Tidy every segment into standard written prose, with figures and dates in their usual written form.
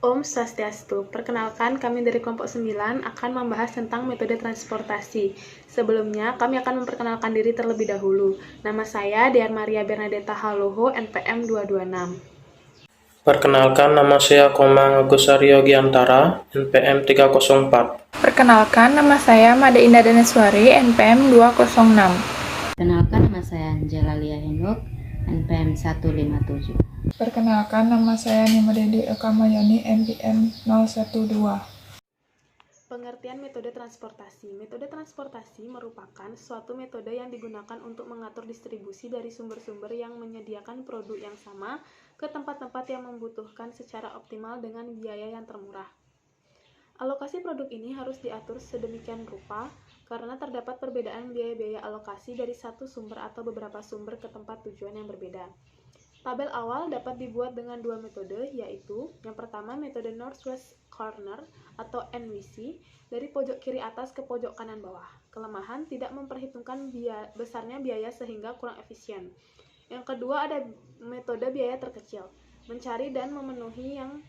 Om Swastiastu. Perkenalkan, kami dari kelompok 9 akan membahas tentang metode transportasi. Sebelumnya, kami akan memperkenalkan diri terlebih dahulu. Nama saya Dian Maria Bernadetta Haloho, NPM 226. Perkenalkan, nama saya Komang Agus Aryo Giantara, NPM 304. Perkenalkan, nama saya Made Indah Daneswari, NPM 206. Perkenalkan, nama saya Angela Lia Henuk, NPM 157. Perkenalkan, nama saya Nima Dedi Ekamayani, NPM 012. Pengertian metode transportasi. Metode transportasi merupakan suatu metode yang digunakan untuk mengatur distribusi dari sumber-sumber yang menyediakan produk yang sama ke tempat-tempat yang membutuhkan secara optimal dengan biaya yang termurah. Alokasi produk ini harus diatur sedemikian rupa karena terdapat perbedaan biaya-biaya alokasi dari satu sumber atau beberapa sumber ke tempat tujuan yang berbeda. Tabel awal dapat dibuat dengan dua metode, yaitu yang pertama metode Northwest Corner atau NWC dari pojok kiri atas ke pojok kanan bawah. Kelemahan tidak memperhitungkan besarnya biaya sehingga kurang efisien. Yang kedua ada metode biaya terkecil, mencari dan memenuhi yang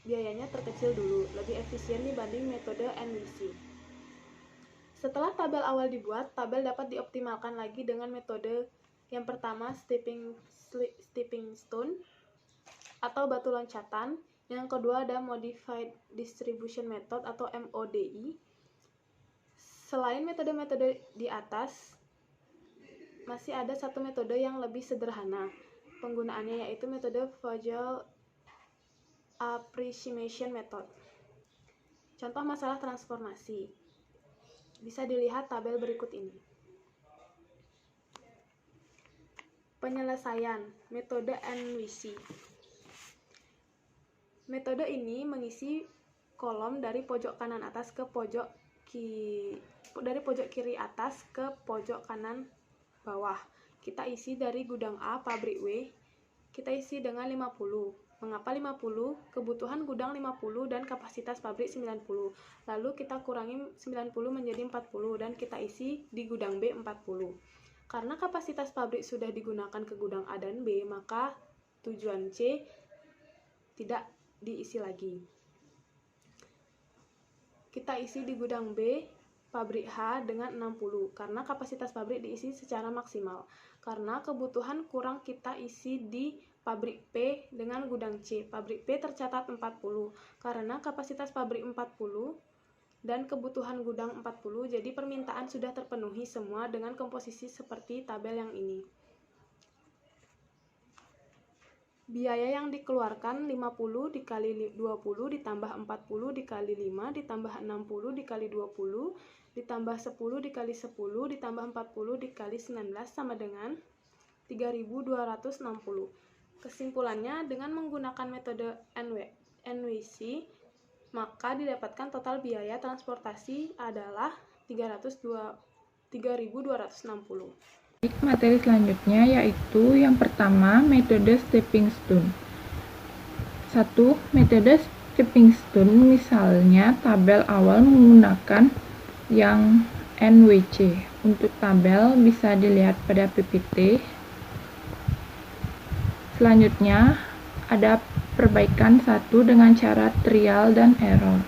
biayanya terkecil dulu, lebih efisien dibanding metode NWC. Setelah tabel awal dibuat, tabel dapat dioptimalkan lagi dengan metode yang pertama stepping stone atau batu loncatan. Yang kedua ada modified distribution method atau MODI. Selain metode-metode di atas, masih ada satu metode yang lebih sederhana penggunaannya, yaitu metode Vogel approximation method. Contoh masalah transformasi bisa dilihat tabel berikut ini. Penyelesaian metode NWC. Metode ini mengisi kolom dari pojok kanan atas ke pojok kiri atas ke pojok kanan bawah. Kita isi dari gudang A, pabrik W. Kita isi dengan 50. Mengapa 50? Kebutuhan gudang 50 dan kapasitas pabrik 90. Lalu kita kurangi 90 menjadi 40 dan kita isi di gudang B 40. Karena kapasitas pabrik sudah digunakan ke gudang A dan B, maka tujuan C tidak diisi lagi. Kita isi di gudang B, pabrik H dengan 60, karena kapasitas pabrik diisi secara maksimal. Karena kebutuhan kurang, kita isi di pabrik P dengan gudang C. Pabrik P tercatat 40, karena kapasitas pabrik 40 dan kebutuhan gudang 40, jadi permintaan sudah terpenuhi semua dengan komposisi seperti tabel yang ini. Biaya yang dikeluarkan 50 dikali 20 ditambah 40 dikali 5 ditambah 60 dikali 20 ditambah 10 dikali 10 ditambah 40 dikali 19 sama dengan 3.260. Kesimpulannya, dengan menggunakan metode NWC, maka didapatkan total biaya transportasi adalah 3.260. Materi selanjutnya yaitu yang pertama metode stepping stone. 1. Metode stepping stone, misalnya tabel awal menggunakan yang NWC. Untuk tabel bisa dilihat pada PPT. Selanjutnya ada perbaikan 1 dengan cara trial dan error.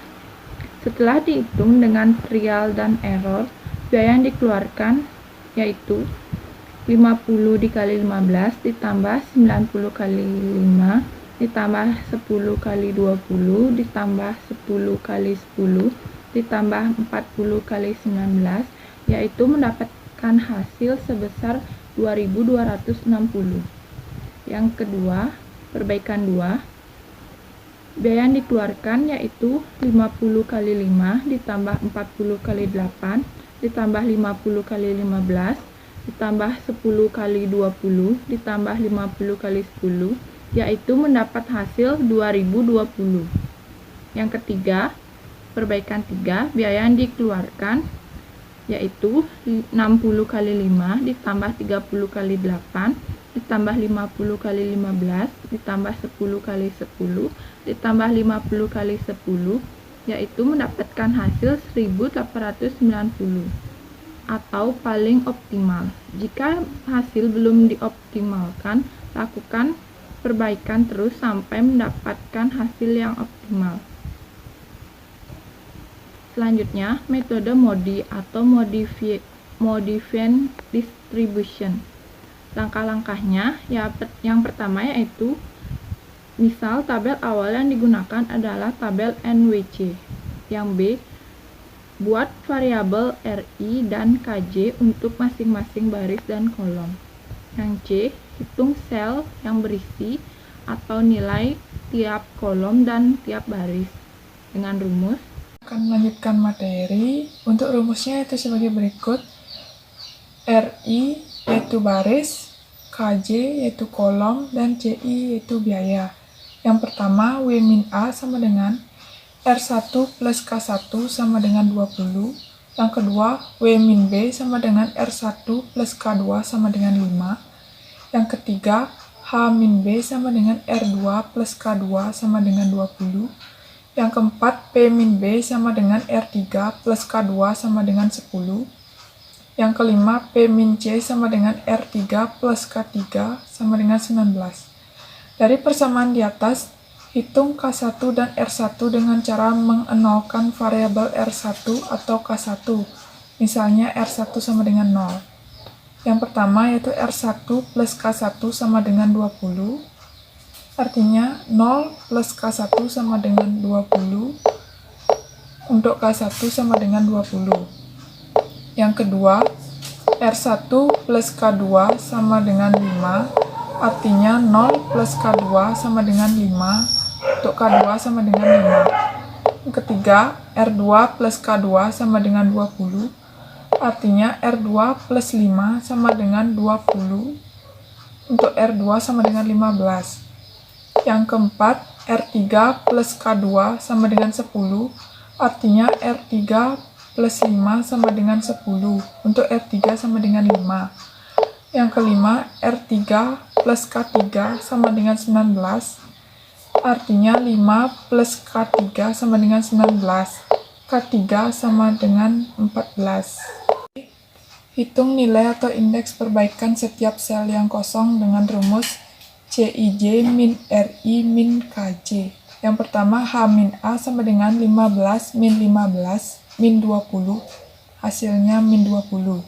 Setelah dihitung dengan trial dan error, biaya yang dikeluarkan yaitu 50 dikali 15 ditambah 90 kali 5 ditambah 10 kali 20 ditambah 10 kali 10 ditambah 40 kali 19, yaitu mendapatkan hasil sebesar 2.260. Yang kedua, perbaikan 2. Biaya yang dikeluarkan yaitu 50 kali 5 ditambah 40 kali 8 ditambah 50 kali 15 ditambah 10 kali 20 ditambah 50 kali 10, yaitu mendapat hasil 2020. Yang ketiga, perbaikan 3. Biaya yang dikeluarkan yaitu 60 kali 5 ditambah 30 kali 8 ditambah 50 kali 15 ditambah 10 kali 10 ditambah 50 kali 10, yaitu mendapatkan hasil 1890 atau paling optimal. Jika hasil belum dioptimalkan, lakukan perbaikan terus sampai mendapatkan hasil yang optimal. Selanjutnya, metode MODI atau Modified Distribution. Langkah-langkahnya yang pertama yaitu, misal tabel awal yang digunakan adalah tabel NWC. Yang B, buat variabel RI dan KJ untuk masing-masing baris dan kolom. Yang C, hitung sel yang berisi atau nilai tiap kolom dan tiap baris. Dengan rumus, akan melanjutkan materi. Untuk rumusnya itu sebagai berikut. RI yaitu baris, KJ yaitu kolom, dan CI yaitu biaya. Yang pertama, W min A sama dengan R1 plus K1 sama dengan 20. Yang kedua, W min B sama dengan R1 plus K2 sama dengan 5. Yang ketiga, H min B sama dengan R2 plus K2 sama dengan 20. Yang keempat, P min B sama dengan R3 plus K2 sama dengan 10. Yang kelima, P min C sama dengan R3 plus K3 sama dengan 19. Dari persamaan di atas, hitung K1 dan R1 dengan cara mengenolkan variabel R1 atau K1. Misalnya R1 sama dengan 0. Yang pertama yaitu R1 plus K1 sama dengan 20. Artinya 0 plus K1 sama dengan 20 untuk K1 sama dengan 20. Yang kedua, R1 plus K2 sama dengan 5, artinya 0 plus K2 sama dengan 5 untuk K2 sama dengan 5. Yang ketiga, R2 plus K2 sama dengan 20, artinya R2 plus 5 sama dengan 20 untuk R2 sama dengan 15. Yang keempat, R3 plus K2 sama dengan 10, artinya R3 plus 5 sama dengan 10, untuk R3 sama dengan 5. Yang kelima, R3 plus K3 sama dengan 19, artinya 5 plus K3 sama dengan 19, K3 sama dengan 14. Hitung nilai atau indeks perbaikan setiap sel yang kosong dengan rumus CIJ min RI min KJ. Yang pertama, H min A sama dengan 15 min 15 min 20, hasilnya min 20.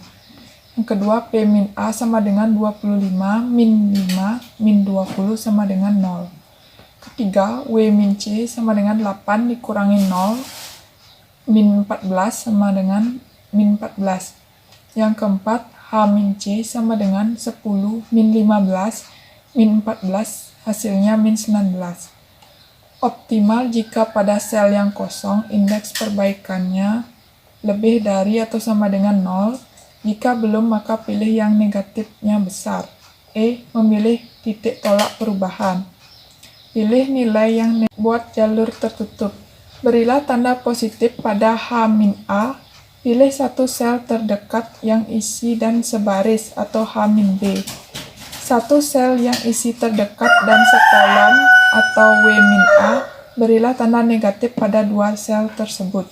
Yang kedua, P min A sama dengan 25 min 5 min 20 sama dengan 0. Ketiga, W min C sama dengan 8 dikurangi 0 min 14 sama dengan min 14. Yang keempat, H min C sama dengan 10 min 15 min 14, hasilnya min 19. Optimal jika pada sel yang kosong indeks perbaikannya lebih dari atau sama dengan 0. Jika belum, maka pilih yang negatifnya besar. E. Memilih titik tolak perubahan. Pilih nilai yang buat jalur tertutup. Berilah tanda positif pada H min A. Pilih satu sel terdekat yang isi dan sebaris atau H min B. Satu sel yang isi terdekat dan sekolom atau W min A, berilah tanda negatif pada dua sel tersebut.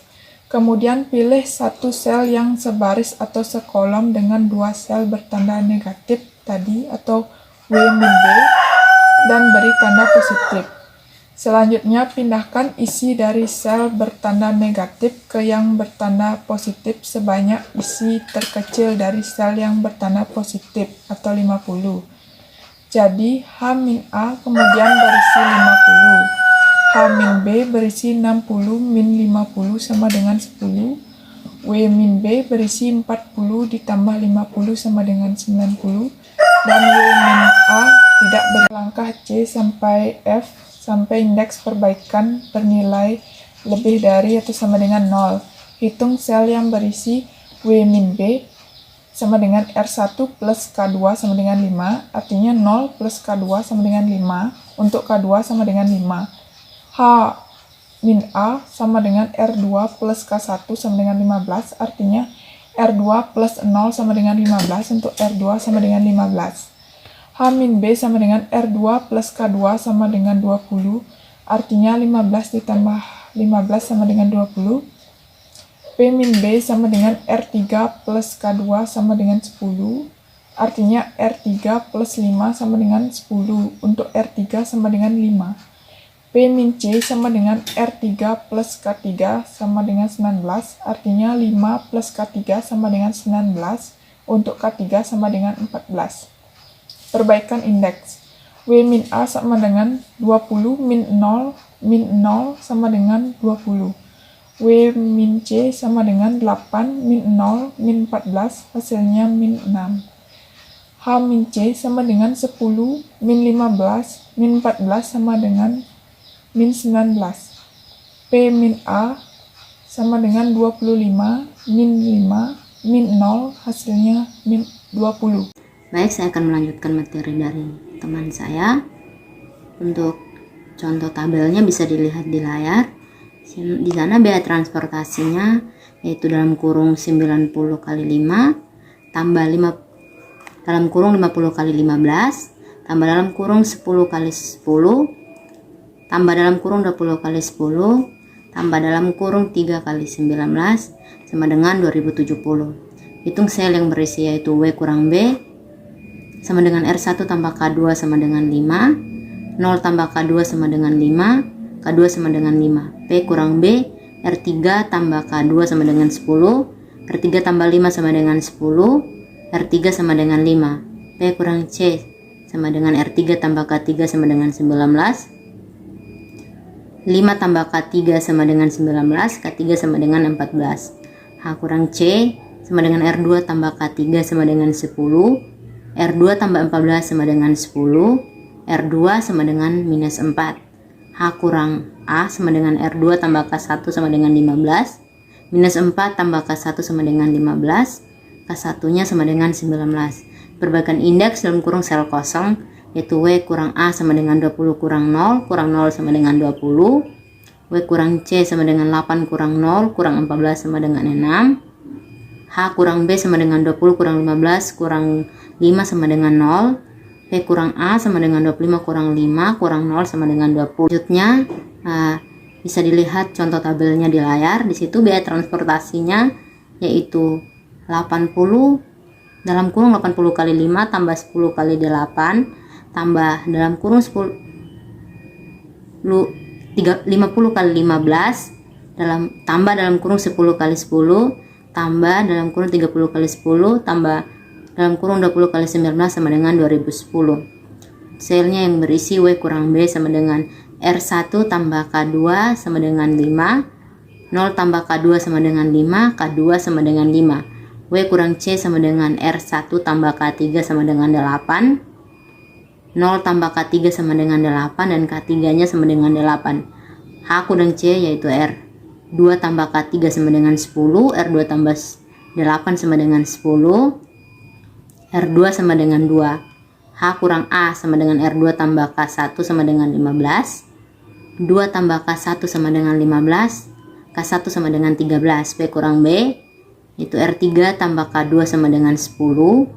Kemudian pilih satu sel yang sebaris atau sekolom dengan dua sel bertanda negatif tadi atau W min B dan beri tanda positif. Selanjutnya pindahkan isi dari sel bertanda negatif ke yang bertanda positif sebanyak isi terkecil dari sel yang bertanda positif atau 50. Jadi, H min A kemudian berisi 50. H min B berisi 60 min 50 sama dengan 10. W min B berisi 40 ditambah 50 sama dengan 90. Dan W min A tidak berlangkah C sampai F sampai indeks perbaikan bernilai lebih dari atau sama dengan 0. Hitung sel yang berisi W min B sama dengan R1 plus K2 sama dengan 5, artinya 0 plus K2 sama dengan 5, untuk K2 sama dengan 5. H min A sama dengan R2 plus K1 sama dengan 15, artinya R2 plus 0 sama dengan 15, untuk R2 sama dengan 15. H min B sama dengan R2 plus K2 sama dengan 20, artinya 15 ditambah 15 sama dengan 20. P min B sama dengan R3 plus K2 sama dengan 10. artinya R3 plus 5 sama dengan 10, untuk R3 sama dengan 5. P min C sama dengan R3 plus K3 sama dengan 19, artinya 5 plus K3 sama dengan 19, untuk K3 sama dengan 14. Perbaikan indeks. W min A sama dengan 20 min 0 sama dengan 20. W min C sama dengan 8 min 0 min 14, hasilnya min 6. H min C sama dengan 10 min 15 min 14 sama dengan min 19. P min A sama dengan 25 min 5 min 0, hasilnya min 20. Baik, saya akan melanjutkan materi dari teman saya. Untuk contoh tabelnya bisa dilihat di layar. Di sana biaya transportasinya yaitu dalam kurung 90 kali 5 tambah 5 dalam kurung 50 kali 15 tambah dalam kurung 10 kali 10 tambah dalam kurung 20 kali 10 tambah dalam kurung 3 kali 19 sama dengan 2070. Hitung sel yang berisi yaitu W kurang B sama dengan R1 tambah K2 sama dengan 5, 0 tambah K2 sama dengan 5, K2 sama dengan 5. P kurang B, R3 tambah K2 sama dengan 10, R3 tambah 5 sama dengan 10, R3 sama dengan 5. P kurang C sama dengan R3 tambah K3 sama dengan 19, 5 tambah K3 sama dengan 19, K3 sama dengan 14. H kurang C sama dengan R2 tambah K3 sama dengan 10, R2 tambah 14 sama dengan 10, R2 sama dengan minus 4. H kurang A sama dengan R2 tambah K1 sama dengan 15, minus 4 tambah K1 sama dengan 15, K1 nya sama dengan 19. Perbaikan indeks dalam kurung sel kosong yaitu W kurang A sama dengan 20 kurang 0 sama dengan 20, W kurang C sama dengan 8 kurang 0 kurang 14 sama dengan 6, H kurang B sama dengan 20 kurang 15 kurang 5 sama dengan 0, P kurang A sama dengan 25 kurang 5 kurang 0 sama dengan 20. Selanjutnya bisa dilihat contoh tabelnya di layar. Di situ biaya transportasinya yaitu 80 dalam kurung 80 kali 5 tambah 10 kali 8 tambah dalam kurung 50 kali 15 tambah dalam kurung 10 kali 10 tambah dalam kurung 30 kali 10 tambah dalam kurung 20 kali 19 sama dengan 2010. Selnya yang berisi W kurang B sama dengan R1 tambah K2 sama dengan 5, 0 tambah K2 sama dengan 5, K2 sama dengan 5. W kurang C sama dengan R1 tambah K3 sama dengan 8, 0 tambah K3 sama dengan 8 dan K3 nya sama dengan 8. H kurang C yaitu R2 tambah K3 sama dengan 10, R2 tambah 8 sama dengan 10, R2 sama dengan 2. H kurang A sama dengan R2 tambah K1 sama dengan 15, 2 tambah K1 sama dengan 15, K1 sama dengan 13. P kurang B itu R3 tambah K2 sama dengan 10,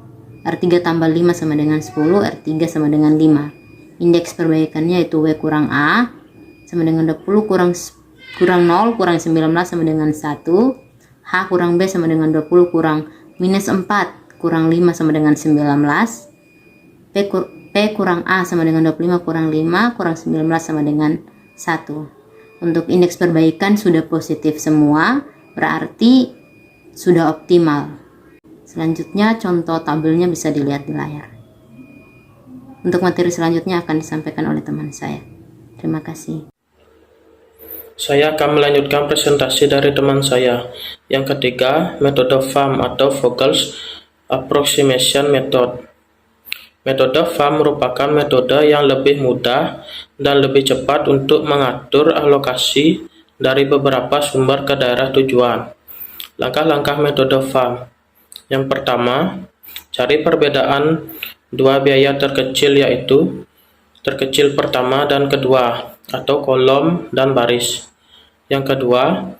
R3 tambah 5 sama dengan 10, R3 sama dengan 5. Indeks perbaikannya itu W kurang A sama dengan 20 kurang 0 kurang 19 sama dengan 1, H kurang B sama dengan 20 kurang minus 4 kurang 5 sama dengan 19, P kurang A sama dengan 25 kurang 5 kurang 19 sama dengan 1. Untuk indeks perbaikan sudah positif semua, berarti sudah optimal. Selanjutnya contoh tabelnya bisa dilihat di layar. Untuk materi selanjutnya akan disampaikan oleh teman saya. Terima kasih. Saya akan melanjutkan presentasi dari teman saya. Yang ketiga, metode FAM atau Vogels Approximation Method. Metode FAM merupakan metode yang lebih mudah dan lebih cepat untuk mengatur alokasi dari beberapa sumber ke daerah tujuan. Langkah-langkah metode FAM. Yang pertama, cari perbedaan dua biaya terkecil yaitu terkecil pertama dan kedua atau kolom dan baris. Yang kedua,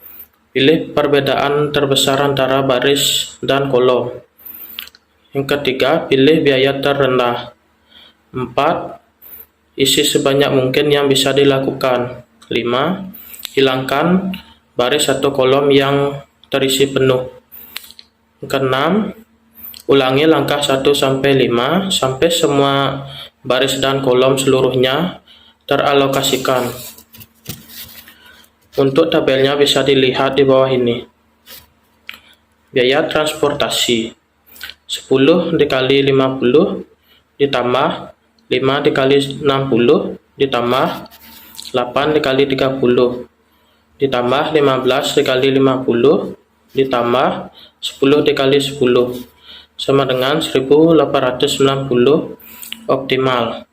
pilih perbedaan terbesar antara baris dan kolom. Yang ketiga, pilih biaya terendah. 4. Isi sebanyak mungkin yang bisa dilakukan. 5. Hilangkan baris atau kolom yang terisi penuh. Yang keenam, Ulangi langkah 1-5 sampai semua baris dan kolom seluruhnya teralokasikan. Untuk tabelnya bisa dilihat di bawah ini. Biaya transportasi 10 dikali 50 ditambah 5 dikali 60 ditambah 8 dikali 30 ditambah 15 dikali 50 ditambah 10 dikali 10 sama dengan 1890 optimal.